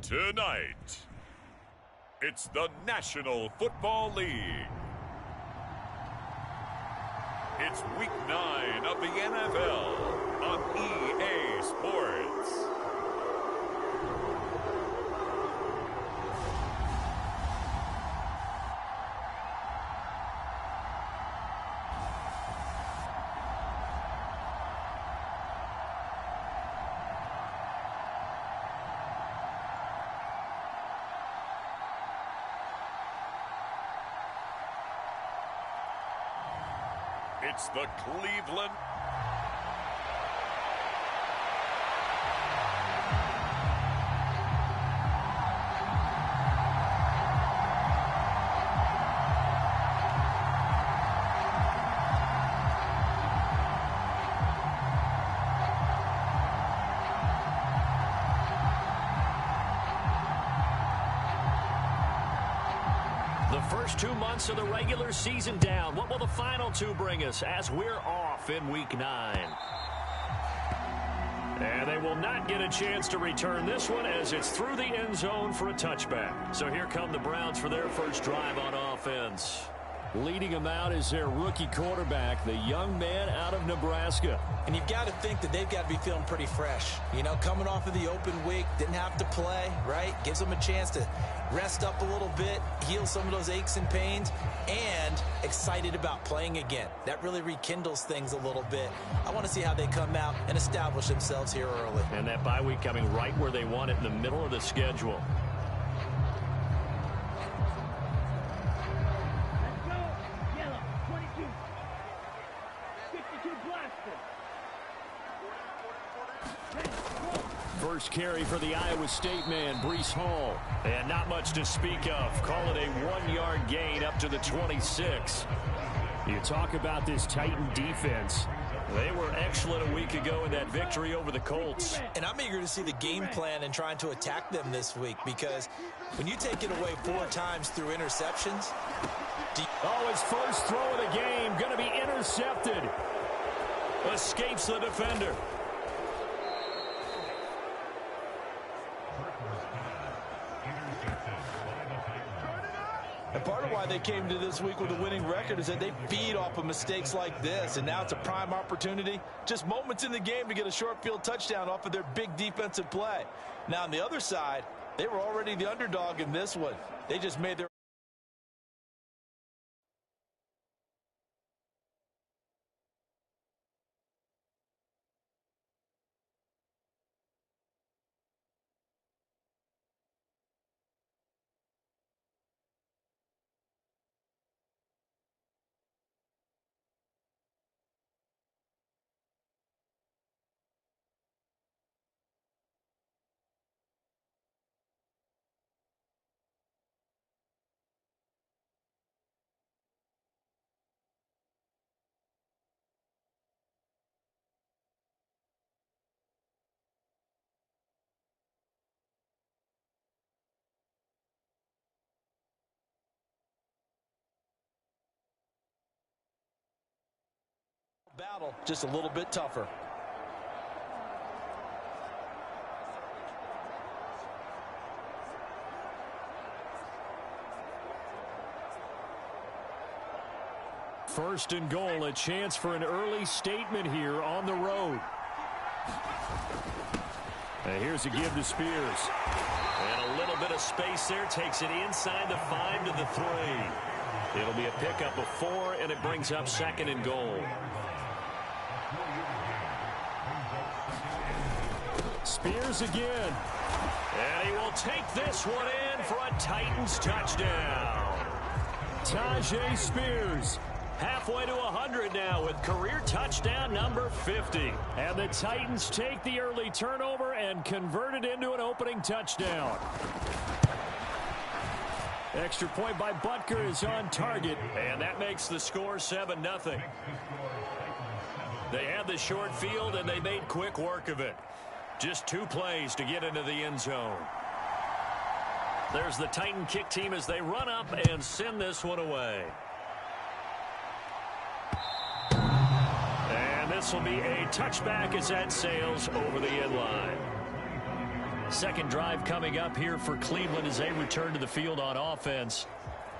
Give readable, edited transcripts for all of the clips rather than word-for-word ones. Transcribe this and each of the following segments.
Tonight, it's the National Football League. It's Week 9 of the NFL on EA Sports. It's the Cleveland The first 2 months of the regular season down. What will the final two bring us as we're off in Week 9? And they will not get a chance to return this one as it's through the end zone for a touchback. So here come the Browns for their first drive on offense. Leading them out is their rookie quarterback, the young man out of Nebraska. And you've got to think that they've got to be feeling pretty fresh. You know, coming off of the open week, didn't have to play, right? Gives them a chance to rest up a little bit, heal some of those aches and pains, and excited about playing again. That really rekindles things a little bit. I want to see how they come out and establish themselves here early. And that bye week coming right where they want it, in the middle of the schedule. First carry for the Iowa State man, Breece Hall. And not much to speak of. Call it a 1-yard gain up to the 26. You talk about this Titan defense. They were excellent a week ago in that victory over the Colts. And I'm eager to see the game plan and trying to attack them this week, because when you take it away 4 times through interceptions. Oh, his first throw of the game going to be intercepted. Escapes the defender. And part of why they came to this week with a winning record is that they feed off of mistakes like this, and now it's a prime opportunity, just moments in the game, to get a short field touchdown off of their big defensive play. Now on the other side, they were already the underdog in this one. They just made their battle just a little bit tougher. First and goal, a chance for an early statement here on the road. And here's a give to Spears. And a little bit of space there, takes it inside the 5 to the 3. It'll be a pickup of 4, and it brings up second and goal. Spears again. And he will take this one in for a Titans touchdown. Tajay Spears. Halfway to 100 now with career touchdown number 50. And the Titans take the early turnover and convert it into an opening touchdown. Extra point by Butker is on target, and that makes the score 7-0. They had the short field, and they made quick work of it. Just 2 plays to get into the end zone. There's the Titan kick team as they run up and send this one away. And this will be a touchback as that sails over the end line. Second drive coming up here for Cleveland as they return to the field on offense.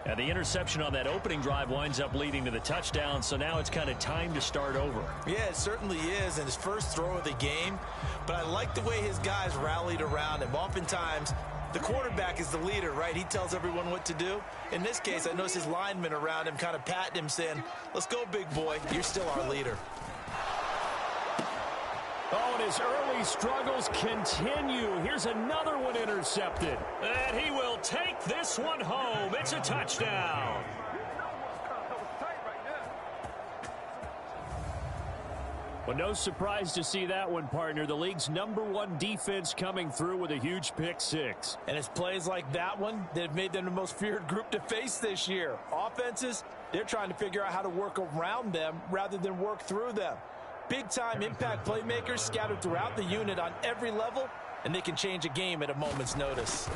And the interception on that opening drive winds up leading to the touchdown, so now it's kind of time to start over. Yeah, it certainly is, and his first throw of the game. But I like the way his guys rallied around him. Oftentimes, the quarterback is the leader, right? He tells everyone what to do. In this case, I noticed his linemen around him kind of patting him, saying, let's go, big boy. You're still our leader. Oh, and his early struggles continue. Here's another one intercepted. And he will take this one home. It's a touchdown. Well, no surprise to see that one, partner. The league's #1 defense coming through with a huge pick six. And it's plays like that one that have made them the most feared group to face this year. Offenses, they're trying to figure out how to work around them rather than work through them. Big-time impact playmakers scattered throughout the unit on every level, and they can change a game at a moment's notice.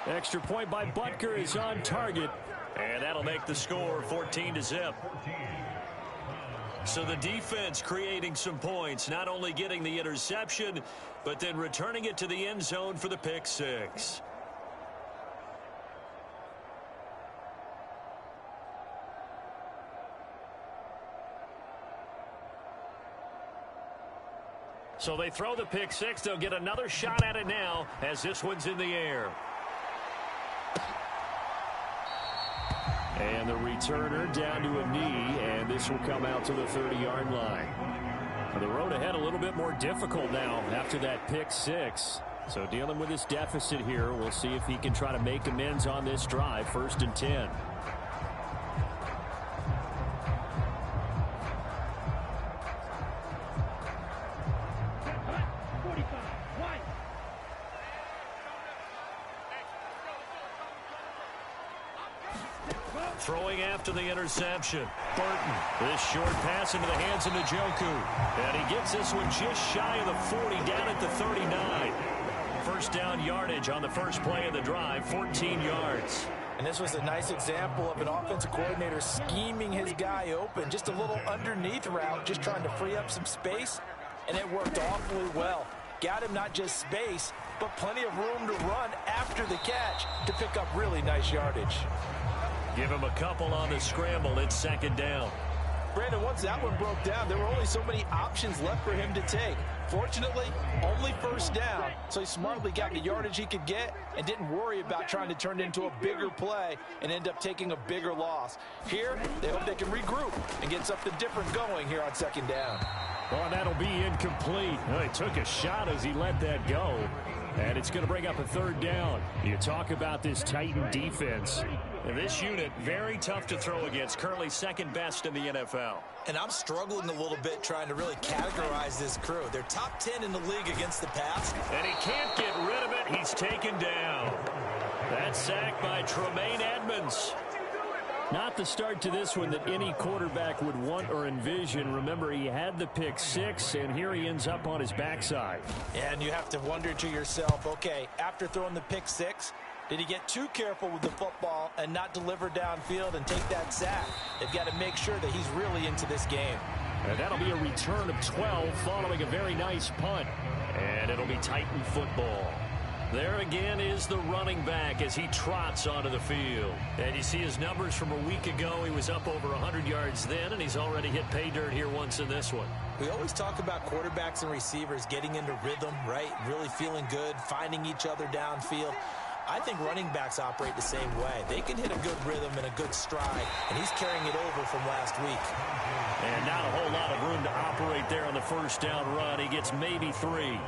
Extra point by Butker is on target, and that'll make the score 14-0. So the defense creating some points, not only getting the interception, but then returning it to the end zone for the pick six. So they throw the pick six. They'll get another shot at it now as this one's in the air. And the returner down to a knee, and this will come out to the 30-yard line. The road ahead a little bit more difficult now after that pick six. So dealing with this deficit here, we'll see if he can try to make amends on this drive. 1st and 10. Throwing after the interception. Burton. This short pass into the hands of Njoku. And he gets this one just shy of the 40, down at the 39. First down yardage on the first play of the drive, 14 yards. And this was a nice example of an offensive coordinator scheming his guy open. Just a little underneath route, just trying to free up some space. And it worked awfully well. Got him not just space, but plenty of room to run after the catch to pick up really nice yardage. Give him a couple on the scramble. It's 2nd down. Brandon, once that one broke down, there were only so many options left for him to take. Fortunately, only 1st down, so he smartly got the yardage he could get and didn't worry about trying to turn it into a bigger play and end up taking a bigger loss. Here, they hope they can regroup and get something different going here on 2nd down. Oh, that'll be incomplete. Oh, he took a shot as he let that go. And it's going to bring up a 3rd down. You talk about this Titan defense. And this unit, very tough to throw against. Currently 2nd best in the NFL. And I'm struggling a little bit trying to really categorize this crew. They're top 10 in the league against the pass. And he can't get rid of it. He's taken down. That sack by Tremaine Edmonds. Not the start to this one that any quarterback would want or envision. Remember, he had the pick six, and here he ends up on his backside. And you have to wonder to yourself, okay, after throwing the pick six, did he get too careful with the football and not deliver downfield and take that sack? They've got to make sure that he's really into this game. And that'll be a return of 12 following a very nice punt. And it'll be Titan football. There again is the running back as he trots onto the field. And you see his numbers from a week ago. He was up over 100 yards then, and he's already hit pay dirt here once in this one. We always talk about quarterbacks and receivers getting into rhythm, right? Really feeling good, finding each other downfield. I think running backs operate the same way. They can hit a good rhythm and a good stride, and he's carrying it over from last week. And not a whole lot of room to operate there on the 1st down run. He gets maybe 3.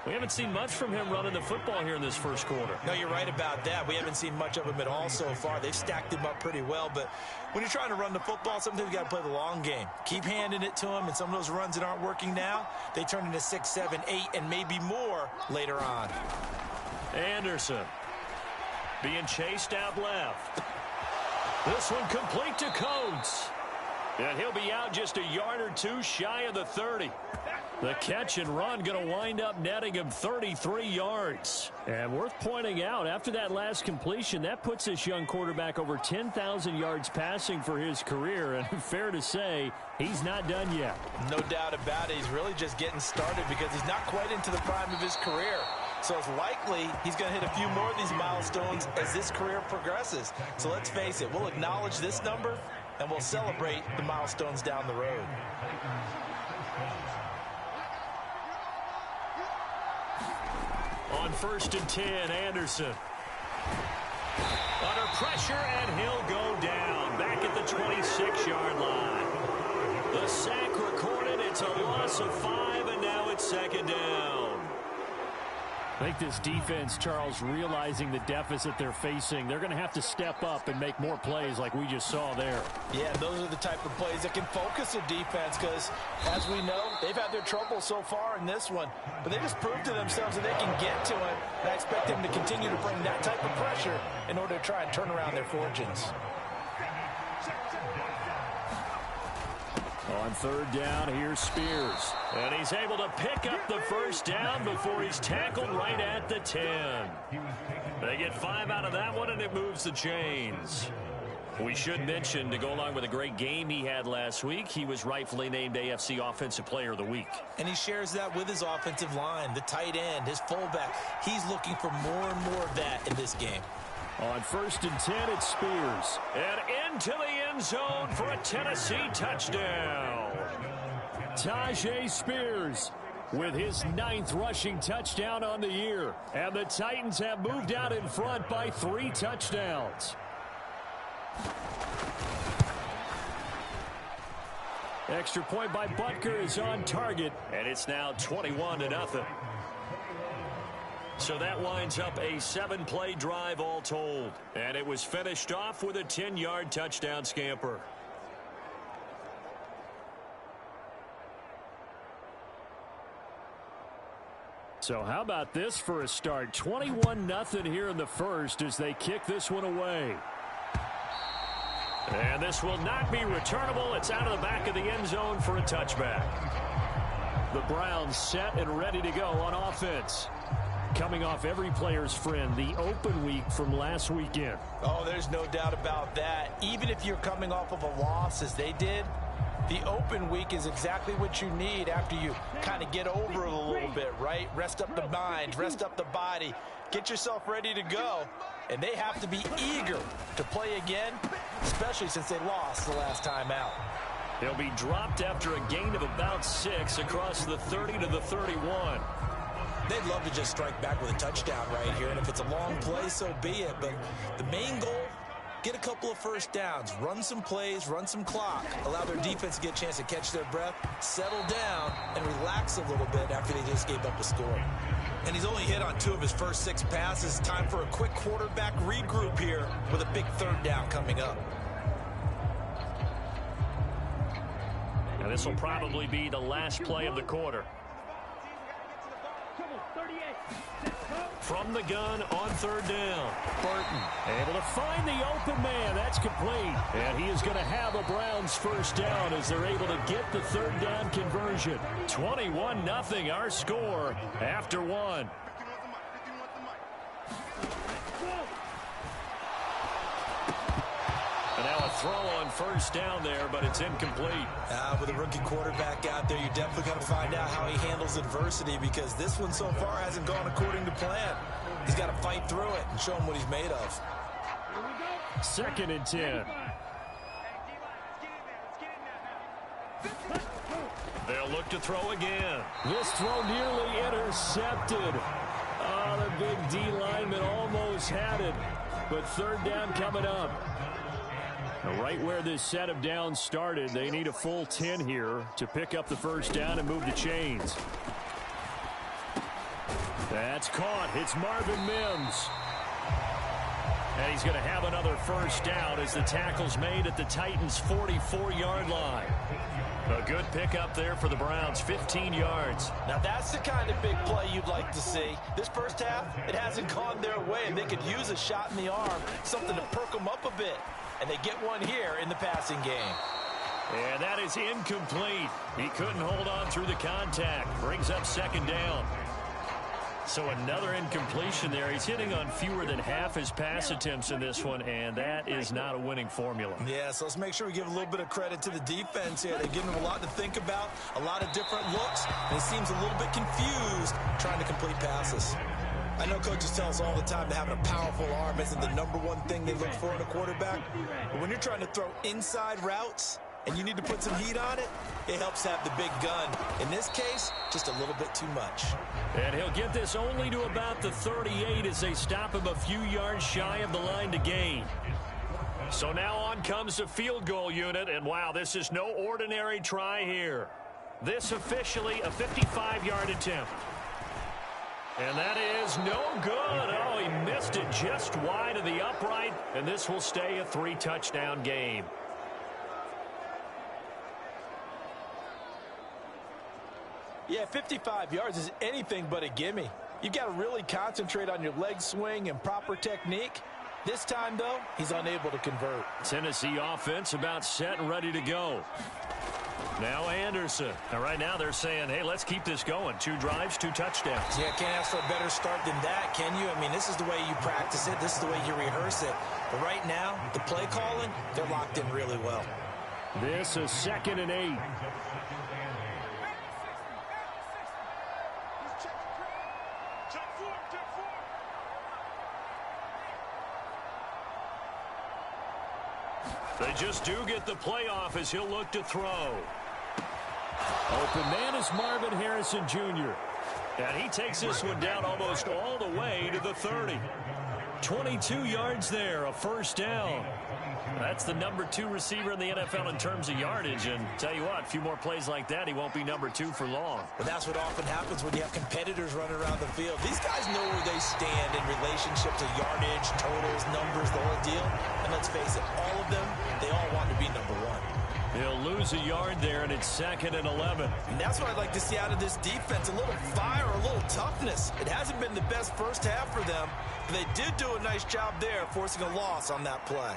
We haven't seen much from him running the football here in this 1st quarter. No, you're right about that. We haven't seen much of him at all so far. They've stacked him up pretty well, but when you're trying to run the football, sometimes you got to play the long game. Keep handing it to him, and some of those runs that aren't working now, they turn into 6, 7, 8, and maybe more later on. Anderson being chased out left. This one complete to Coates. And he'll be out just a yard or two shy of the 30. The catch and run going to wind up netting him 33 yards. And worth pointing out, after that last completion, that puts this young quarterback over 10,000 yards passing for his career. And fair to say, he's not done yet. No doubt about it. He's really just getting started because he's not quite into the prime of his career. So it's likely he's going to hit a few more of these milestones as this career progresses. So let's face it, we'll acknowledge this number and we'll celebrate the milestones down the road. On 1st and 10, Anderson. Under pressure, and he'll go down. Back at the 26-yard line. The sack recorded. It's a loss of 5, and now it's 2nd down. I think this defense, Charles, realizing the deficit they're facing, they're going to have to step up and make more plays like we just saw there. Yeah, those are the type of plays that can focus a defense because, as we know, they've had their trouble so far in this one. But they just proved to themselves that they can get to it. And I expect them to continue to bring that type of pressure in order to try and turn around their fortunes. On 3rd down, here's Spears. And he's able to pick up the 1st down before he's tackled right at the 10. They get 5 out of that one, and it moves the chains. We should mention, to go along with a great game he had last week, he was rightfully named AFC Offensive Player of the Week. And he shares that with his offensive line, the tight end, his fullback. He's looking for more and more of that in this game. On 1st and 10, it's Spears. And into the end zone for a Tennessee touchdown. Tyjae Spears with his 9th rushing touchdown on the year. And the Titans have moved out in front by 3 touchdowns. Extra point by Butker is on target. And it's now 21-0. So that winds up a 7-play drive all told. And it was finished off with a 10-yard touchdown scamper. So how about this for a start? 21-0 here in the first as they kick this one away. And this will not be returnable. It's out of the back of the end zone for a touchback. The Browns set and ready to go on offense. Coming off every player's friend, the open week from last weekend. Oh, there's no doubt about that. Even if you're coming off of a loss as they did, the open week is exactly what you need after you kind of get over it a little bit, right? Rest up the mind, rest up the body, get yourself ready to go. And they have to be eager to play again, especially since they lost the last time out. They'll be dropped after a gain of about 6 across the 30 to the 31. They'd love to just strike back with a touchdown right here, and if it's a long play, so be it. But the main goal, get a couple of 1st downs, run some plays, run some clock, allow their defense to get a chance to catch their breath, settle down, and relax a little bit after they just gave up a score. And he's only hit on 2 of his first 6 passes. Time for a quick quarterback regroup here with a big 3rd down coming up. And this will probably be the last play of the quarter. From the gun on 3rd down. Burton able to find the open man. That's complete. And he is going to have a Browns 1st down as they're able to get the 3rd down conversion. 21-0 our score after 1. And now a throw on 1st down there, but it's incomplete. With a rookie quarterback out there, you're definitely going to find out how he handles adversity because this one so far hasn't gone according to plan. He's got to fight through it and show him what he's made of. 2nd and 10. They'll look to throw again. This throw nearly intercepted. Oh, the big D lineman almost had it. But 3rd down coming up. Right where this set of downs started, they need a full 10 here to pick up the 1st down and move the chains. That's caught. It's Marvin Mims. And he's going to have another 1st down as the tackle's made at the Titans' 44-yard line. A good pickup there for the Browns, 15 yards. Now that's the kind of big play you'd like to see. This first half, it hasn't gone their way, and they could use a shot in the arm, something to perk them up a bit. And they get one here in the passing game. And that is incomplete. He couldn't hold on through the contact. Brings up second down. So another incompletion there. He's hitting on fewer than half his pass attempts in this one, and that is not a winning formula. Yeah, so let's make sure we give a little bit of credit to the defense here. They've given him a lot to think about, a lot of different looks, and he seems a little bit confused trying to complete passes. I know coaches tell us all the time that having a powerful arm isn't the #1 thing they look for in a quarterback, but when you're trying to throw inside routes and you need to put some heat on it, it helps have the big gun. In this case, just a little bit too much. And he'll get this only to about the 38 as they stop him a few yards shy of the line to gain. So now on comes the field goal unit, and wow, this is no ordinary try here. This officially a 55-yard attempt. And that is no good. Oh, he missed it just wide of the upright, and this will stay a 3-touchdown game. Yeah, 55 yards is anything but a gimme. You've got to really concentrate on your leg swing and proper technique. This time, though, he's unable to convert. Tennessee offense about set and ready to go. Now Anderson. And right now they're saying, hey, let's keep this going. 2 drives, 2 touchdowns. Yeah, can't ask for a better start than that, can you? I mean, this is the way you practice it. This is the way you rehearse it. But right now, the play calling, they're locked in really well. This is 2nd and 8. They just do get the playoff as he'll look to throw. Open man is Marvin Harrison Jr. And he takes this one down almost all the way to the 30. 22 yards there, a first down. That's the #2 receiver in the NFL in terms of yardage. And tell you what, a few more plays like that, he won't be #2 for long. But that's what often happens when you have competitors running around the field. These guys know where they stand in relationship to yardage, totals, numbers, the whole deal. And let's face it, all of them, they all want to be #1. He'll lose a yard there, and it's 2nd and 11. And that's what I'd like to see out of this defense, a little fire, a little toughness. It hasn't been the best first half for them, but they did do a nice job there forcing a loss on that play.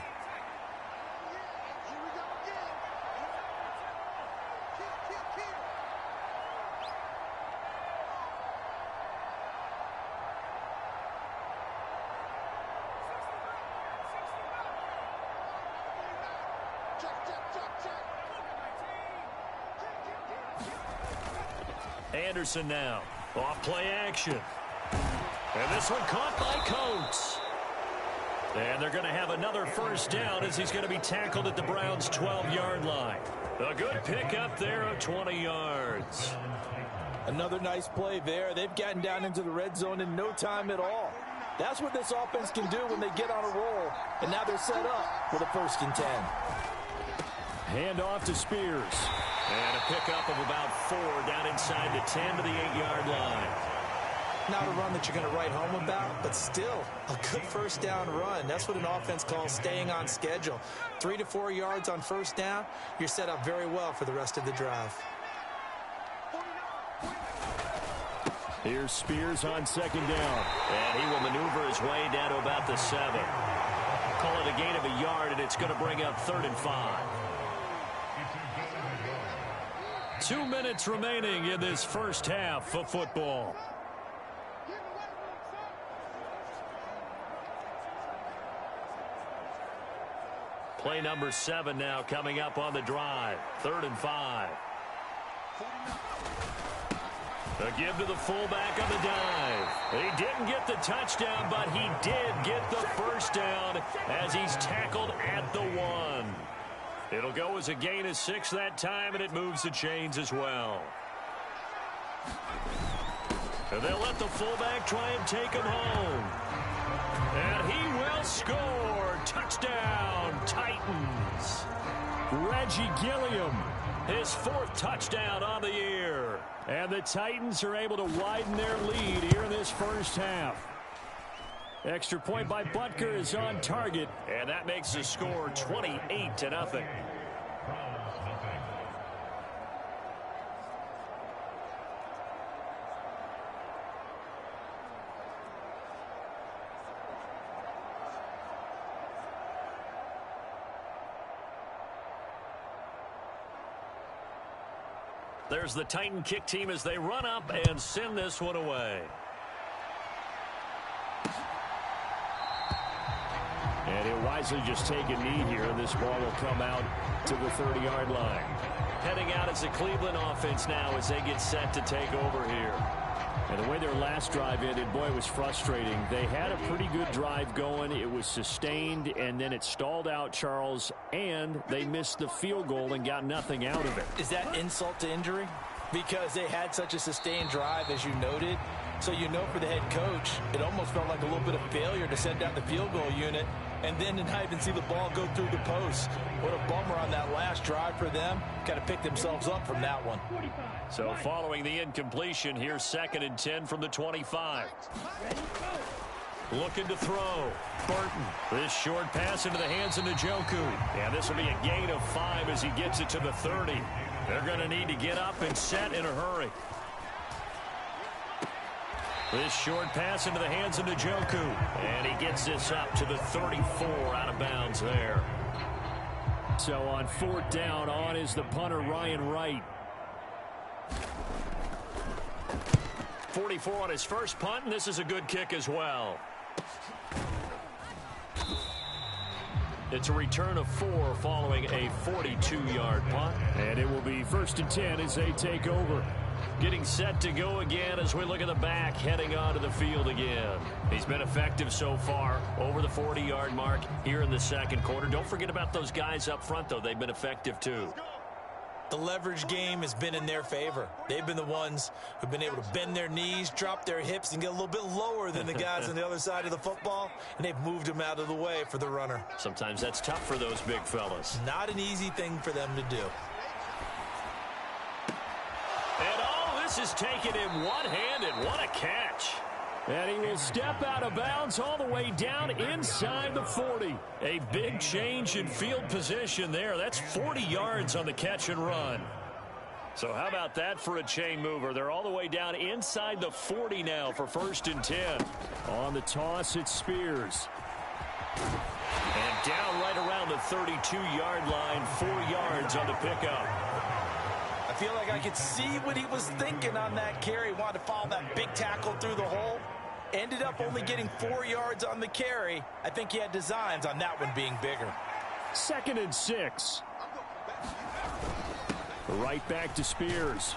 Anderson now. Off play action. And this one caught by Coates. And they're going to have another first down as he's going to be tackled at the Browns' 12-yard line. A good pickup there of 20 yards. Another nice play there. They've gotten down into the red zone in no time at all. That's what this offense can do when they get on a roll. And now they're set up with a 1st and 10. Hand off to Spears. And a pickup of about 4 down inside the 10 to the 8-yard line. Not a run that you're going to write home about, but still a good first down run. That's what an offense calls staying on schedule. 3 to 4 yards on first down, you're set up very well for the rest of the drive. Here's Spears on 2nd down. And he will maneuver his way down to about the 7. Call it a gain of a yard, and it's going to bring up 3rd and 5. 2 minutes remaining in this first half of football. Play number 7 now coming up on the drive. 3rd and 5. A give to the fullback on the dive. He didn't get the touchdown, but he did get the first down as he's tackled at the 1. It'll go as a gain of 6 that time, and it moves the chains as well. And they'll let the fullback try and take him home. And he will score. Touchdown, Titans. Reggie Gilliam. His 4th touchdown on the year. And the Titans are able to widen their lead here in this first half. Extra point by Butker is on target. And that makes the score 28-0. There's the Titan kick team as they run up and send this one away. And he'll wisely just take a knee here, and this ball will come out to the 30-yard line. Heading out is the Cleveland offense now as they get set to take over here. And the way their last drive ended, boy, it was frustrating. They had a pretty good drive going. It was sustained, and then it stalled out, Charles, and they missed the field goal and got nothing out of it. Is that insult to injury? Because they had such a sustained drive, as you noted. So you know for the head coach, it almost felt like a little bit of failure to send out the field goal unit and then to not even see the ball go through the post. What a bummer on that last drive for them. Got to pick themselves up from that one. So following the incompletion, here's 2nd and 10 from the 25. Looking to throw. Burton. This short pass into the hands of Njoku. And this will be a gain of 5 as he gets it to the 30. They're going to need to get up and set in a hurry. This short pass into the hands of Njoku. And he gets this up to the 34 out of bounds there. So on 4th down, on is the punter, Ryan Wright. 44 on his first punt, and this is a good kick as well. It's a return of 4 following a 42-yard punt. And it will be 1st and 10 as they take over. Getting set to go again as we look at the back, heading onto the field again. He's been effective so far, over the 40-yard mark here in the second quarter. Don't forget about those guys up front, though. They've been effective, too. The leverage game has been in their favor. They've been the ones who've been able to bend their knees, drop their hips, and get a little bit lower than the guys on the other side of the football, and they've moved them out of the way for the runner. Sometimes that's tough for those big fellas. Not an easy thing for them to do. And this is taken in one-handed. What a catch. And he will step out of bounds all the way down inside the 40. A big change in field position there. That's 40 yards on the catch and run. So how about that for a chain mover? They're all the way down inside the 40 now for 1st and 10. On the toss, it's Spears. And down right around the 32-yard line, 4 yards on the pickup. I feel like I could see what he was thinking on that carry. Wanted to follow that big tackle through the hole. Ended up only getting 4 yards on the carry. I think he had designs on that one being bigger. 2nd and 6. Right back to Spears.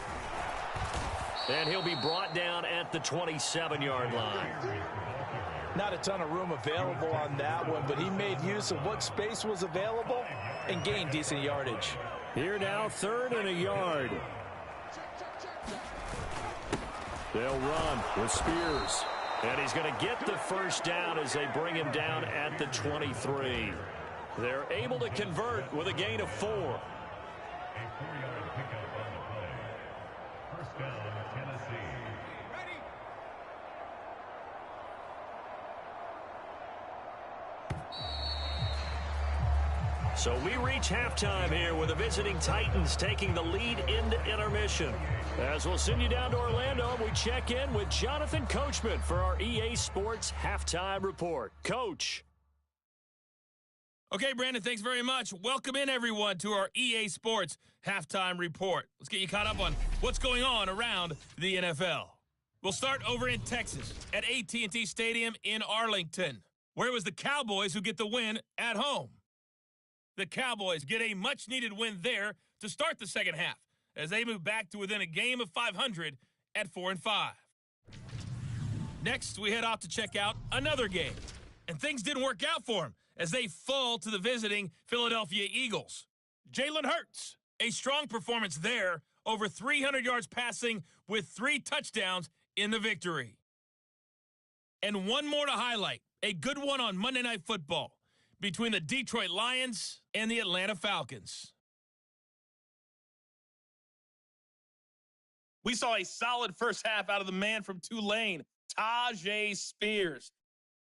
And he'll be brought down at the 27-yard line. Not a ton of room available on that one, but he made use of what space was available and gained decent yardage. Here now, 3rd and a yard. They'll run with Spears. And he's going to get the first down as they bring him down at the 23. They're able to convert with a gain of 4. So we reach halftime here with the visiting Titans taking the lead into intermission. As we'll send you down to Orlando, we check in with Jonathan Coachman for our EA Sports Halftime Report. Coach. Okay, Brandon, thanks very much. Welcome in, everyone, to our EA Sports Halftime Report. Let's get you caught up on what's going on around the NFL. We'll start over in Texas at AT&T Stadium in Arlington, where it was the Cowboys who get the win at home. The Cowboys get a much-needed win there to start the second half as they move back to within a game of 500 at 4-5. Next, we head off to check out another game. And things didn't work out for them as they fall to the visiting Philadelphia Eagles. Jalen Hurts, a strong performance there, over 300 yards passing with 3 touchdowns in the victory. And one more to highlight, a good one on Monday Night Football between the Detroit Lions and the Atlanta Falcons. We saw a solid first half out of the man from Tulane, Tyjae Spears.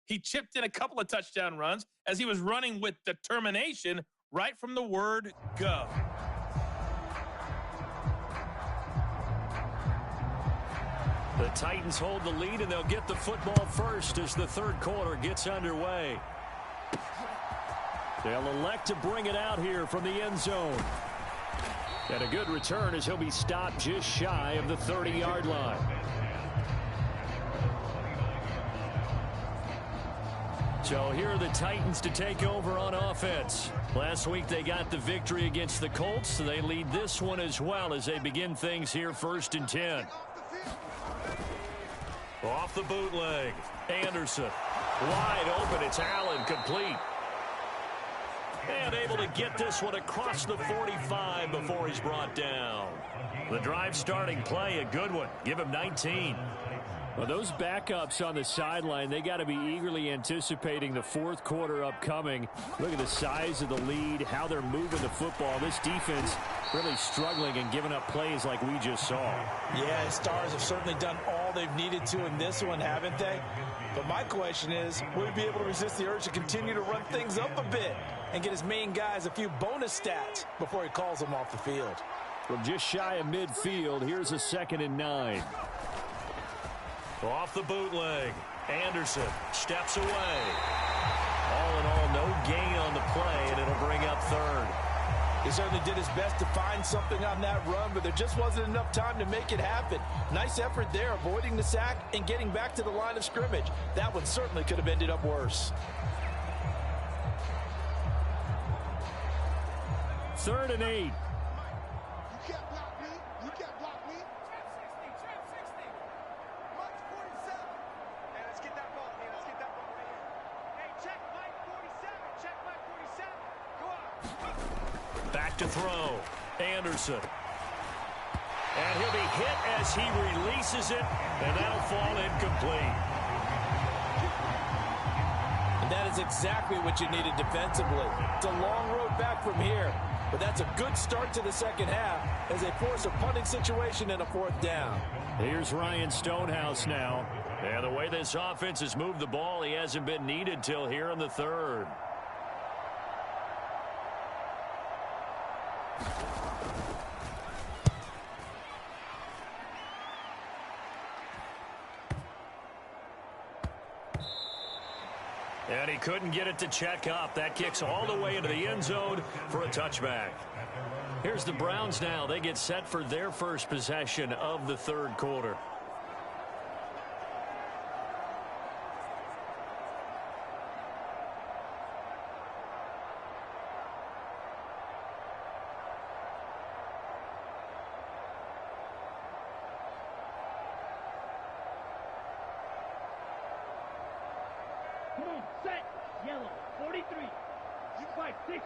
He chipped in a couple of touchdown runs as he was running with determination right from the word go. The Titans hold the lead, and they'll get the football first as the third quarter gets underway. They'll elect to bring it out here from the end zone. And a good return as he'll be stopped just shy of the 30-yard line. So here are the Titans to take over on offense. Last week they got the victory against the Colts, so they lead this one as well as they begin things here 1st and 10. Off the bootleg. Anderson. Wide open. It's Allen, complete. And able to get this one across the 45 before he's brought down. The drive starting play, a good one. Give him 19. Well, those backups on the sideline, they got to be eagerly anticipating the 4th quarter upcoming. Look at the size of the lead, how they're moving the football. This defense really struggling and giving up plays like we just saw. Yeah, Stars have certainly done all they've needed to in this one, haven't they? But my question is, will he be able to resist the urge to continue to run things up a bit and get his main guys a few bonus stats before he calls them off the field? From just shy of midfield, here's a 2nd and 9. Off the bootleg. Anderson steps away. All in all, no gain on the play, and it'll bring up 3rd. He certainly did his best to find something on that run, but there just wasn't enough time to make it happen. Nice effort there, avoiding the sack and getting back to the line of scrimmage. That one certainly could have ended up worse. 3rd and 8. Back to throw. Anderson. And he'll be hit as he releases it, and that'll fall incomplete. And that is exactly what you needed defensively. It's a long road back from here, but that's a good start to the 2nd half as they force a punting situation and a 4th down. Here's Ryan Stonehouse now. And the way this offense has moved the ball, he hasn't been needed till here in the 3rd. And he couldn't get it to check up. That kicks all the way into the end zone for a touchback. Here's the Browns now. They get set for their first possession of the 3rd quarter. Set, yellow, 43. You fight 60.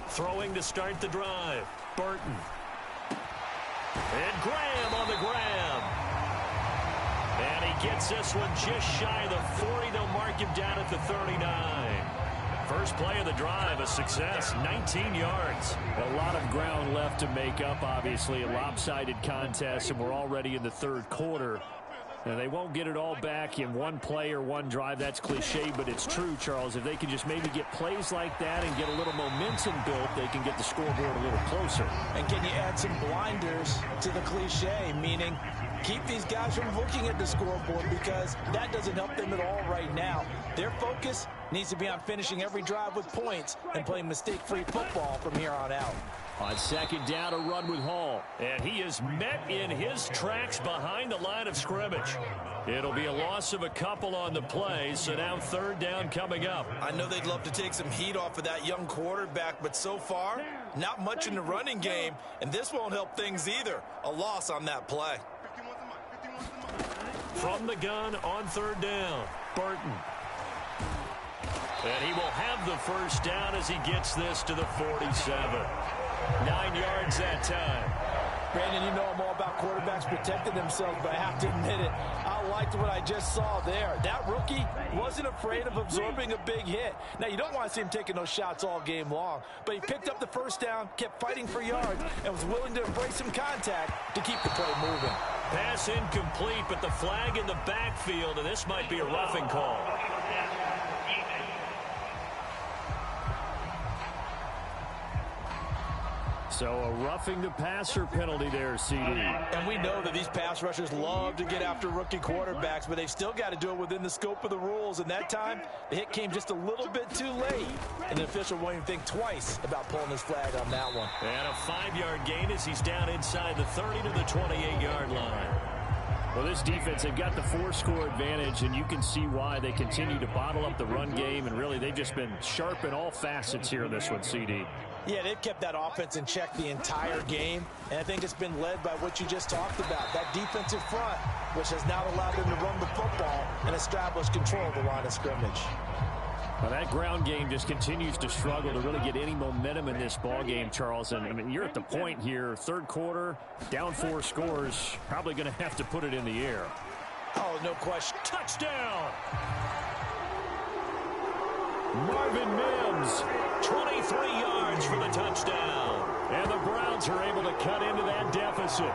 Throwing to start the drive. Burton. And Graham on the grab. And he gets this one just shy of the 40. They'll mark him down at the 39. First play of the drive, a success, 19 yards. A lot of ground left to make up, obviously. A lopsided contest, and we're already in the 3rd quarter. And they won't get it all back in one play or one drive. That's cliche, but it's true, Charles. If they can just maybe get plays like that and get a little momentum built, they can get the scoreboard a little closer. And can you add some blinders to the cliche, meaning keep these guys from looking at the scoreboard, because that doesn't help them at all right now. Their focus needs to be on finishing every drive with points and playing mistake-free football from here on out. On 2nd down, a run with Hall. And he is met in his tracks behind the line of scrimmage. It'll be a loss of a couple on the play, so now 3rd down coming up. I know they'd love to take some heat off of that young quarterback, but so far, not much in the running game, and this won't help things either. A loss on that play. From the gun on 3rd down, Burton. And he will have the first down as he gets this to the 47. 9 yards that time. Brandon, you know I'm all about quarterbacks protecting themselves, but I have to admit it, I liked what I just saw there. That rookie wasn't afraid of absorbing a big hit. Now, you don't want to see him taking those shots all game long, but he picked up the first down, kept fighting for yards, and was willing to embrace some contact to keep the play moving. Pass incomplete, but the flag in the backfield, and this might be a roughing call. So a roughing the passer penalty there, CD. And we know that these pass rushers love to get after rookie quarterbacks, but they've still got to do it within the scope of the rules. And that time, the hit came just a little bit too late. And the official won't even think twice about pulling his flag on that one. And a 5-yard gain as he's down inside the 30 to the 28-yard line. Well, this defense, they've got the 4-score advantage, and you can see why they continue to bottle up the run game, and really they've just been sharp in all facets here in this one, CD. Yeah, they've kept that offense in check the entire game, and I think it's been led by what you just talked about, that defensive front, which has now allowed them to run the football and establish control of the line of scrimmage. Well, that ground game just continues to struggle to really get any momentum in this ball game, Charles. And I mean, you're at the point here, third quarter, down 4 scores, probably going to have to put it in the air. Oh, no question. Touchdown! Marvin Mims, 23 yards for the touchdown. and the Browns are able to cut into that deficit.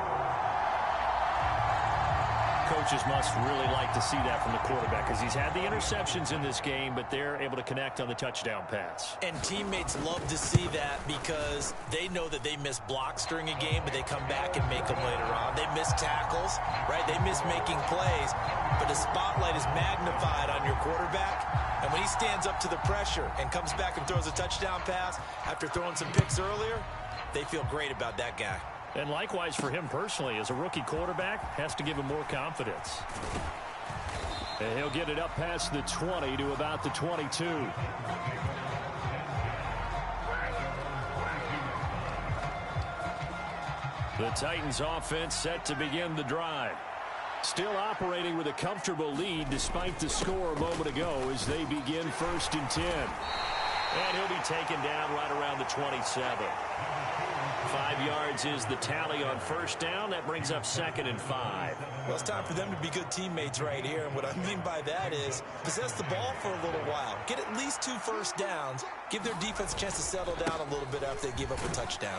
Coaches must really like to see that from the quarterback because he's had the interceptions in this game, but they're able to connect on the touchdown pass. And teammates love to see that because they know that they miss blocks during a game, but they come back and make them later on. They miss tackles, right? They miss making plays, but the spotlight is magnified on your quarterback. And when he stands up to the pressure and comes back and throws a touchdown pass after throwing some picks earlier, they feel great about that guy. And likewise for him personally, as a rookie quarterback, has to give him more confidence. And he'll get it up past the 20 to about the 22. The Titans offense set to begin the drive. Still operating with a comfortable lead despite the score a moment ago as they begin 1st and 10. And he'll be taken down right around the 27. 5 yards is the tally on first down. That brings up 2nd and 5. Well, it's time for them to be good teammates right here. And what I mean by that is possess the ball for a little while. Get at least 2 first downs. Give their defense a chance to settle down a little bit after they give up a touchdown.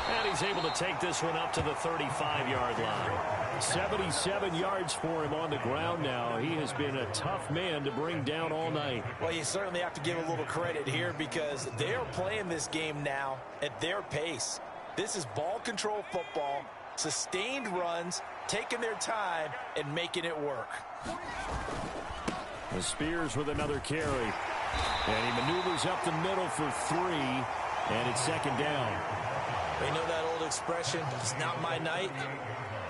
And he's able to take this one up to the 35-yard line. 77 yards for him on the ground now. He has been a tough man to bring down all night. Well, you certainly have to give a little credit here because they're playing this game now at their pace. This is ball control football, sustained runs, taking their time, and making it work. The Spears with another carry. And he maneuvers up the middle for 3, and it's 2nd down. You know that old expression, it's not my night?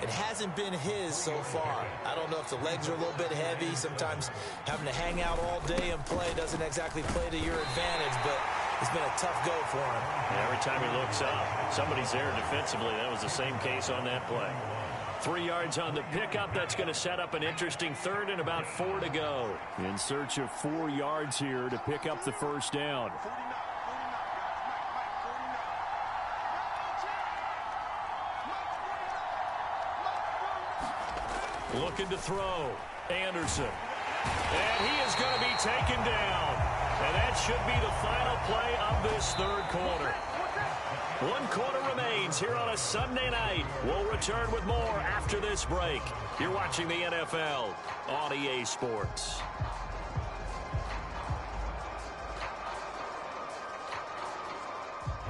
It hasn't been his so far. I don't know if the legs are a little bit heavy. Sometimes having to hang out all day and play doesn't exactly play to your advantage, but it's been a tough go for him. And every time he looks up, somebody's there defensively. That was the same case on that play. 3 yards on the pickup. That's going to set up an interesting 3rd and about 4 to go. In search of 4 yards here to pick up the first down. Looking to throw. Anderson. And he is going to be taken down. And that should be the final play of this 3rd quarter. 1 quarter remains here on a Sunday night. We'll return with more after this break. You're watching the NFL on EA Sports.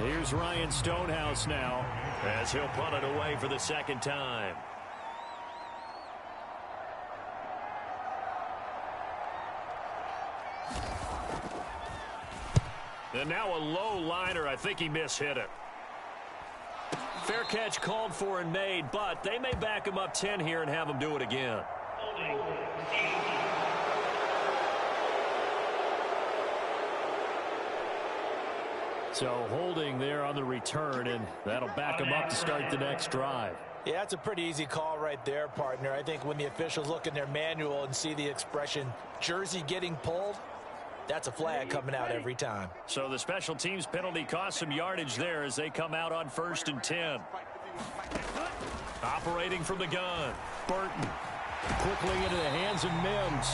Here's Ryan Stonehouse now as he'll punt it away for the 2nd time. And now a low liner. I think he mishit it. Fair catch called for and made, but they may back him up 10 here and have him do it again. So holding there on the return, and that'll back him up to start the next drive. Yeah, that's a pretty easy call right there, partner. I think when the officials look in their manual and see the expression jersey getting pulled, that's a flag coming out every time. So the special teams penalty cost some yardage there as they come out on 1st and 10. Operating from the gun. Burton quickly into the hands of Mims.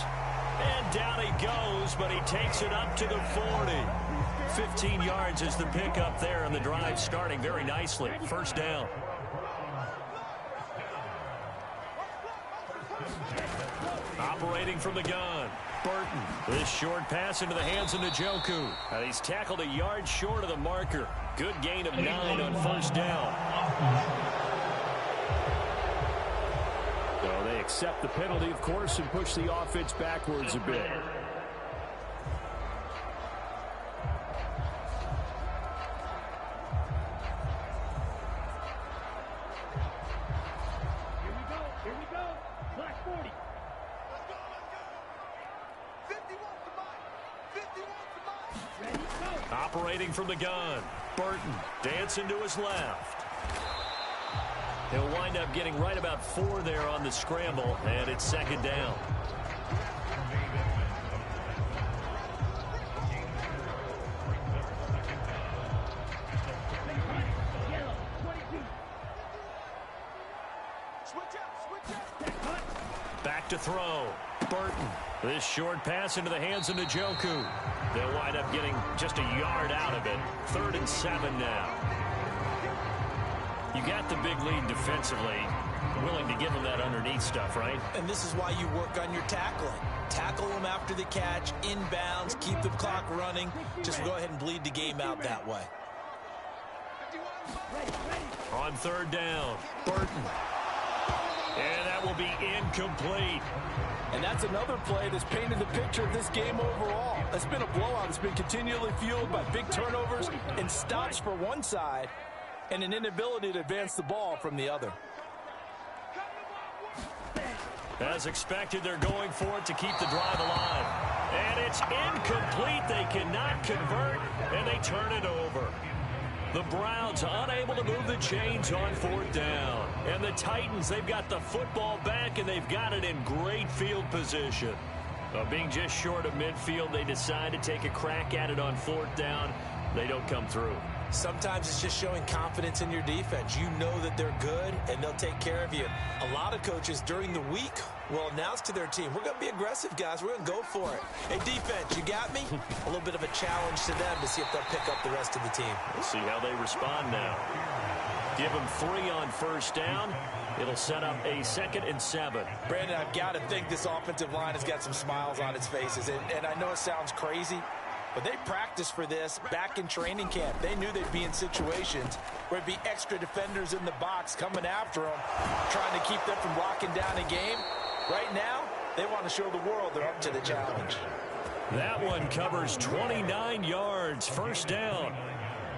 And down he goes, but he takes it up to the 40. 15 yards is the pickup there, and the drive starting very nicely. 1st down. Operating from the gun. Burton. This short pass into the hands of Njoku. And he's tackled a yard short of the marker. Good gain of 9 on first down. So they accept the penalty, of course, and push the offense backwards a bit. Operating from the gun. Burton dancing to his left. He'll wind up getting right about 4 there on the scramble, and it's second down. Back to throw. Burton. This short pass into the hands of Njoku. They'll wind up getting just a yard out of it. 3rd and 7 now. You got the big lead defensively. Willing to give them that underneath stuff, right? And this is why you work on your tackling. Tackle them after the catch, inbounds, keep the clock running. Just go ahead and bleed the game out that way. On 3rd down, Burton. And that will be incomplete. And that's another play that's painted the picture of this game overall. It's been a blowout. It's been continually fueled by big turnovers and stops for one side and an inability to advance the ball from the other. As expected, they're going for it to keep the drive alive. And it's incomplete. They cannot convert, and they turn it over. The Browns unable to move the chains on 4th down. And the Titans, they've got the football back, and they've got it in great field position. Being just short of midfield, they decide to take a crack at it on 4th down. They don't come through. Sometimes it's just showing confidence in your defense. You know that they're good, and they'll take care of you. A lot of coaches during the week will announce to their team, we're going to be aggressive, guys. We're going to go for it. Hey, defense, you got me? A little bit of a challenge to them to see if they'll pick up the rest of the team. We'll see how they respond now. Give them 3 on first down. It'll set up a 2nd and 7. Brandon, I've got to think this offensive line has got some smiles on its faces. And I know it sounds crazy, but they practiced for this back in training camp. They knew they'd be in situations where there'd be extra defenders in the box coming after them, trying to keep them from locking down a game. Right now, they want to show the world they're up to the challenge. That one covers 29 yards, first down.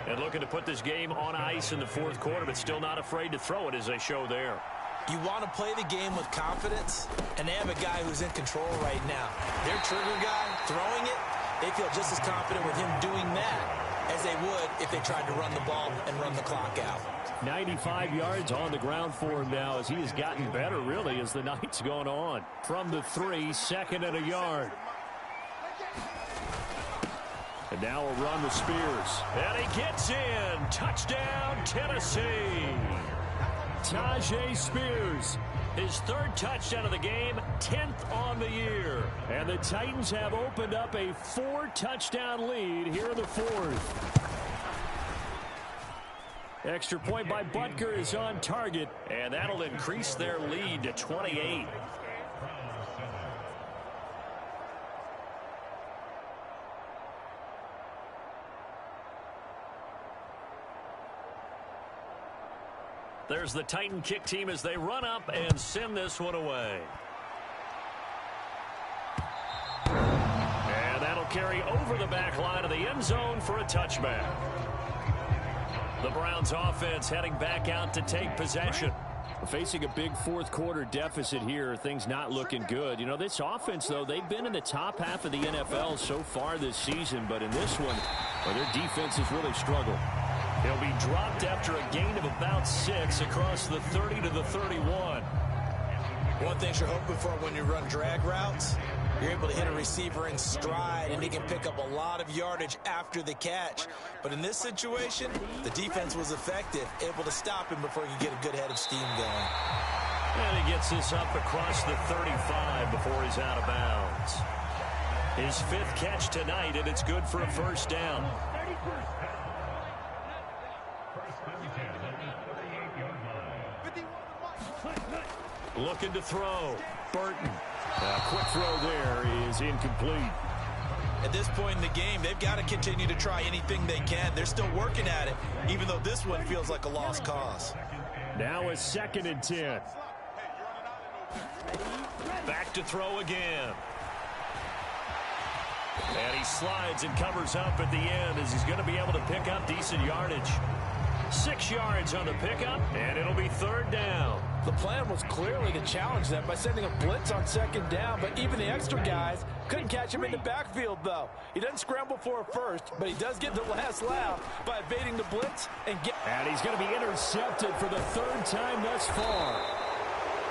And looking to put this game on ice in the 4th quarter, but still not afraid to throw it as they show there. You want to play the game with confidence, and they have a guy who's in control right now. Their trigger guy throwing it, they feel just as confident with him doing that as they would if they tried to run the ball and run the clock out. 95 yards on the ground for him now as he has gotten better, really, as the night's gone on. From the 3, 2nd and a yard. And now a run with Spears. And he gets in. Touchdown, Tennessee. Tyjae Spears, his 3rd touchdown of the game, 10th on the year. And the Titans have opened up a 4-touchdown lead here in the 4th. Extra point by Butker is on target. And that'll increase their lead to 28. There's the Titan kick team as they run up and send this one away. And that'll carry over the back line of the end zone for a touchback. The Browns offense heading back out to take possession. Facing a big 4th quarter deficit here, things not looking good. You know, this offense, though, they've been in the top half of the NFL so far this season, but in this one, well, their defense has really struggled. He'll be dropped after a gain of about 6 across the 30 to the 31. One thing you're hoping for when you run drag routes, you're able to hit a receiver in stride, and he can pick up a lot of yardage after the catch. But in this situation, the defense was effective, able to stop him before he could get a good head of steam going. And he gets this up across the 35 before he's out of bounds. His 5th catch tonight, and it's good for a first down. Looking to throw. Burton. A quick throw there is incomplete. At this point in the game, they've got to continue to try anything they can. They're still working at it, even though this one feels like a lost cause. Now a 2nd and 10. Back to throw again. And he slides and covers up at the end as he's going to be able to pick up decent yardage. 6 yards on the pickup, and it'll be 3rd down. The plan was clearly to challenge them by sending a blitz on 2nd down, but even the extra guys couldn't catch him in the backfield, though. He doesn't scramble for a first, but he does get the last laugh by evading the blitz and he's going to be intercepted for the 3rd time thus far.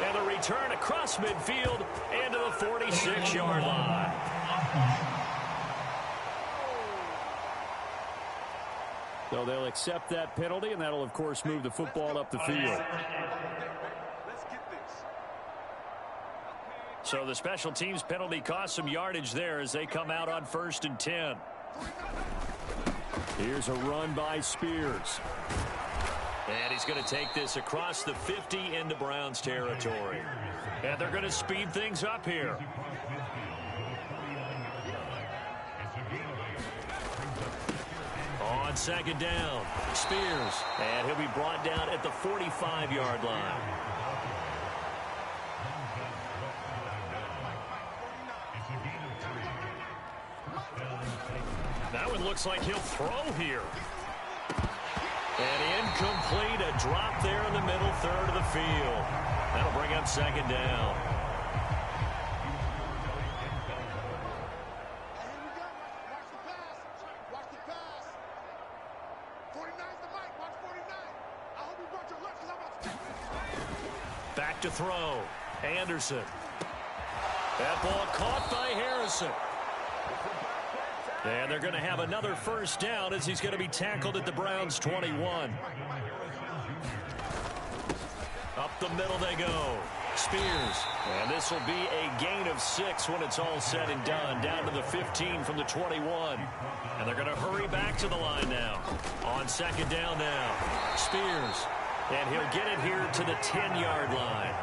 And the return across midfield and to the 46-yard line. So they'll accept that penalty, and that'll, of course, move the football up the field. So the special teams penalty cost some yardage there as they come out on 1st and 10. Here's a run by Spears. And he's going to take this across the 50 into Browns territory. And they're going to speed things up here. On 2nd down, Spears. And he'll be brought down at the 45-yard line. That one looks like he'll throw here. And incomplete, a drop there in the middle 3rd of the field. That'll bring up 2nd down. Back to throw. Anderson. That ball caught by Harrison. And they're going to have another 1st down as he's going to be tackled at the Browns' 21. Up the middle they go. Spears. And this will be a gain of 6 when it's all said and done. Down to the 15 from the 21. And they're going to hurry back to the line now. On 2nd down now. Spears. And he'll get it here to the 10-yard line.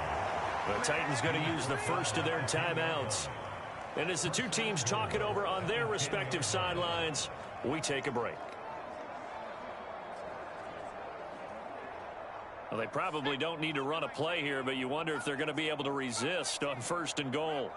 The Titans going to use the first of their timeouts. And as the two teams talk it over on their respective sidelines, we take a break. Well, they probably don't need to run a play here, but you wonder if they're going to be able to resist on 1st and goal.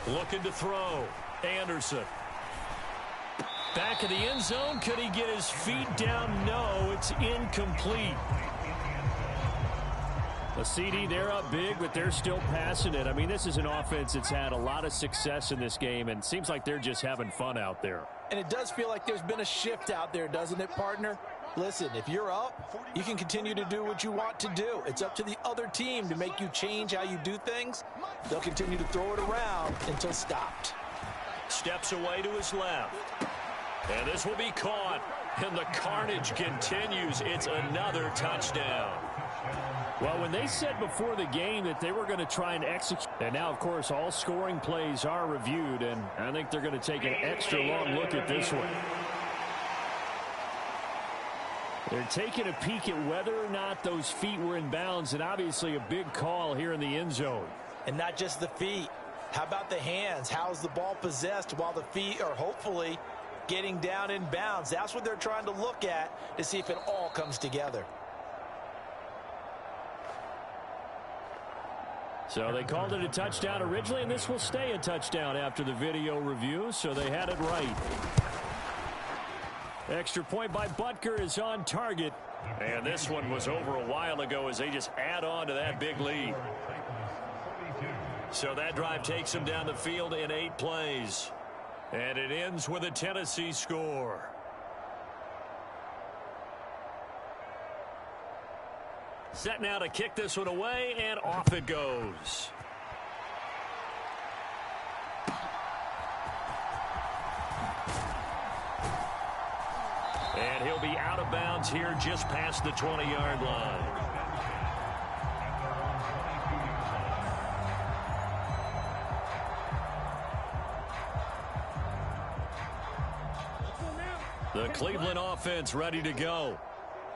Looking to throw. Anderson. Back of the end zone. Could he get his feet down? No, it's incomplete. A CD, they're up big, but they're still passing it. I mean, this is an offense that's had a lot of success in this game, and it seems like they're just having fun out there. And it does feel like there's been a shift out there, doesn't it, partner? Listen, if you're up, you can continue to do what you want to do. It's up to the other team to make you change how you do things. They'll continue to throw it around until stopped. Steps away to his left. And this will be caught. And the carnage continues. It's another touchdown. Well, when they said before the game that they were going to try and execute, and now, of course, all scoring plays are reviewed, and I think they're going to take an extra long look at this one. They're taking a peek at whether or not those feet were in bounds, and obviously a big call here in the end zone. And not just the feet. How about the hands? How's the ball possessed while the feet are hopefully getting down in bounds? That's what they're trying to look at to see if it all comes together. So they called it a touchdown originally, and this will stay a touchdown after the video review, so they had it right. Extra point by Butker is on target. And this one was over a while ago as they just add on to that big lead. So that drive takes them down the field in 8 plays. And it ends with a Tennessee score. Set now to kick this one away, and off it goes. And he'll be out of bounds here just past the 20-yard line. The Cleveland offense ready to go.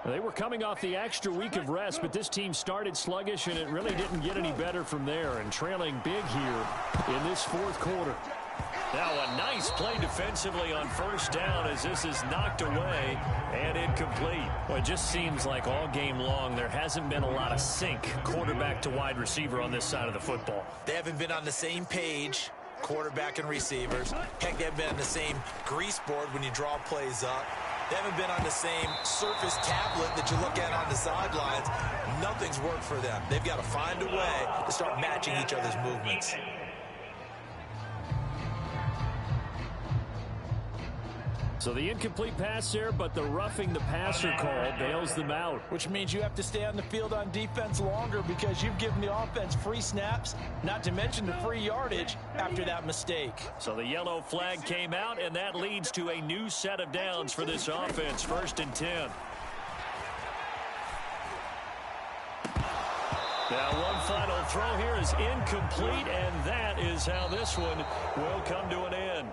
They were coming off the extra week of rest, but this team started sluggish, and it really didn't get any better from there, and trailing big here in this fourth quarter. Now a nice play defensively on first down as this is knocked away and incomplete. Well, it just seems like all game long there hasn't been a lot of sync quarterback to wide receiver on this side of the football. They haven't been on the same page, quarterback and receivers. Heck, they haven't been on the same grease board when you draw plays up. They haven't been on the same surface tablet that you look at on the sidelines. Nothing's worked for them. They've got to find a way to start matching each other's movements. So the incomplete pass there, but the roughing the passer call bails them out. Which means you have to stay on the field on defense longer because you've given the offense free snaps, not to mention the free yardage after that mistake. So the yellow flag came out, and that leads to a new set of downs for this offense. 1st and 10. Now one final throw here is incomplete, and that is how this one will come to an end.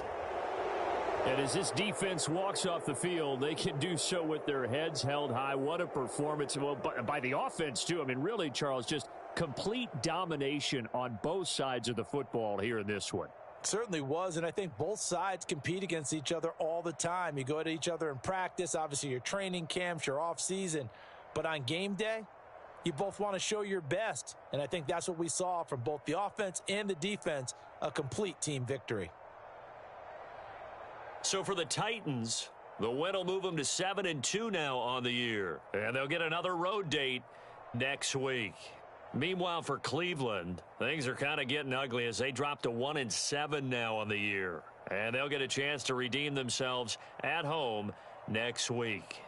And as this defense walks off the field, they can do so with their heads held high. What a performance. Well, by the offense, too. I mean, really, Charles, just complete domination on both sides of the football here in this one. Certainly was, and I think both sides compete against each other all the time. You go at each other in practice, obviously your training camps, your off-season. But on game day, you both want to show your best. And I think that's what we saw from both the offense and the defense, a complete team victory. So for the Titans, the win will move them to 7-2 now on the year. And they'll get another road date next week. Meanwhile, for Cleveland, things are kind of getting ugly as they drop to 1-7 now on the year. And they'll get a chance to redeem themselves at home next week.